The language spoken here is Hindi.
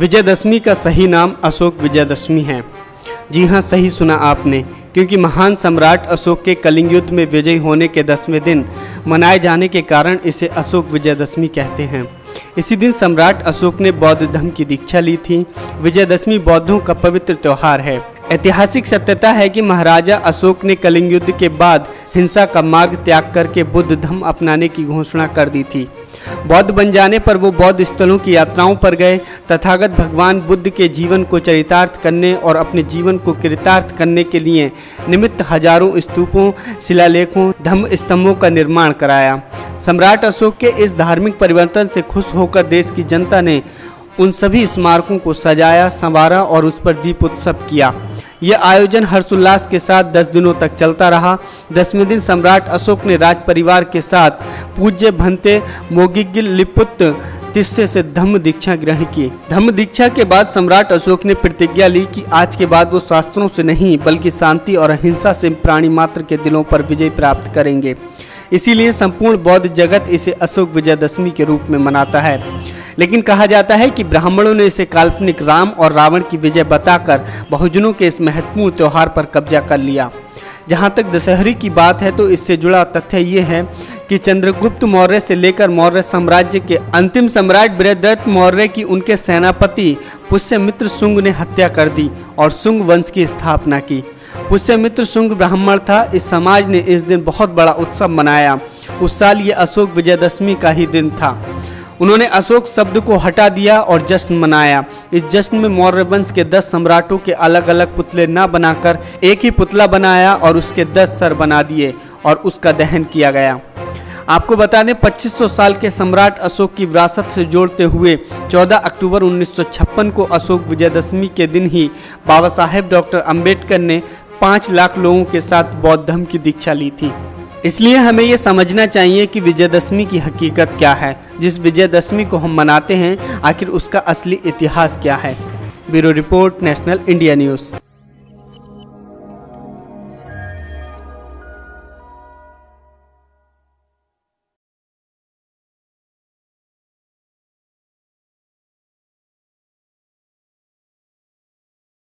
विजयदशमी का सही नाम अशोक विजयदशमी है। जी हाँ, सही सुना आपने, क्योंकि महान सम्राट अशोक के कलिंग युद्ध में विजयी होने के 10वें दिन मनाए जाने के कारण इसे अशोक विजयदशमी कहते हैं। इसी दिन सम्राट अशोक ने बौद्ध धर्म की दीक्षा ली थी। विजयदशमी बौद्धों का पवित्र त्यौहार है। ऐतिहासिक सत्यता है कि महाराजा अशोक ने कलिंग युद्ध के बाद हिंसा का मार्ग त्याग करके बुद्ध धर्म अपनाने की घोषणा कर दी थी। बौद्ध बन जाने पर वो बौद्ध स्थलों की यात्राओं पर गए। तथागत भगवान बुद्ध के जीवन को चरितार्थ करने और अपने जीवन को कृतार्थ करने के लिए निमित्त हजारों स्तूपों, शिलालेखों, धम्म स्तंभों का निर्माण कराया। सम्राट अशोक के इस धार्मिक परिवर्तन से खुश होकर देश की जनता ने उन सभी स्मारकों को सजाया, संवारा और उस पर दीप उत्सव किया। यह आयोजन हर्षोल्लास के साथ 10 दिनों तक चलता रहा। 10वें दिन सम्राट अशोक ने राज परिवार के साथ पूज्य भंते मोगिगिल लिपुत्र तिस्से से धम्म दीक्षा ग्रहण की। धम्म दीक्षा के बाद सम्राट अशोक ने प्रतिज्ञा ली कि आज के बाद वो शास्त्रों से नहीं बल्कि शांति और अहिंसा से प्राणी मात्र के दिलों पर विजय प्राप्त करेंगे। इसीलिए संपूर्ण बौद्ध जगत इसे अशोक विजयदशमी के रूप में मनाता है। लेकिन कहा जाता है कि ब्राह्मणों ने इसे काल्पनिक राम और रावण की विजय बताकर बहुजनों के इस महत्वपूर्ण त्यौहार पर कब्जा कर लिया। जहां तक दशहरे की बात है तो इससे जुड़ा तथ्य ये है कि चंद्रगुप्त मौर्य से लेकर मौर्य साम्राज्य के अंतिम सम्राट बृहद्रथ मौर्य की उनके सेनापति पुष्यमित्र शुंग ने हत्या कर दी और शुंग वंश की स्थापना की। पुष्यमित्र शुंग ब्राह्मण था। इस समाज ने इस दिन बहुत बड़ा उत्सव मनाया। उस साल ये अशोक विजयदशमी का ही दिन था। उन्होंने अशोक शब्द को हटा दिया और जश्न मनाया। इस जश्न में मौर्य वंश के 10 सम्राटों के अलग अलग पुतले न बनाकर एक ही पुतला बनाया और उसके 10 सर बना दिए और उसका दहन किया गया। आपको बता दें, 2500 साल के सम्राट अशोक की विरासत से जोड़ते हुए 14 अक्टूबर 1956 को अशोक विजयदशमी के दिन ही बाबा साहेब डॉक्टर अंबेडकर ने 5 लाख लोगों के साथ बौद्ध धर्म की दीक्षा ली थी। इसलिए हमें ये समझना चाहिए कि विजयदशमी की हकीकत क्या है। जिस विजयदशमी को हम मनाते हैं, आखिर उसका असली इतिहास क्या है। Bureau report, national India news.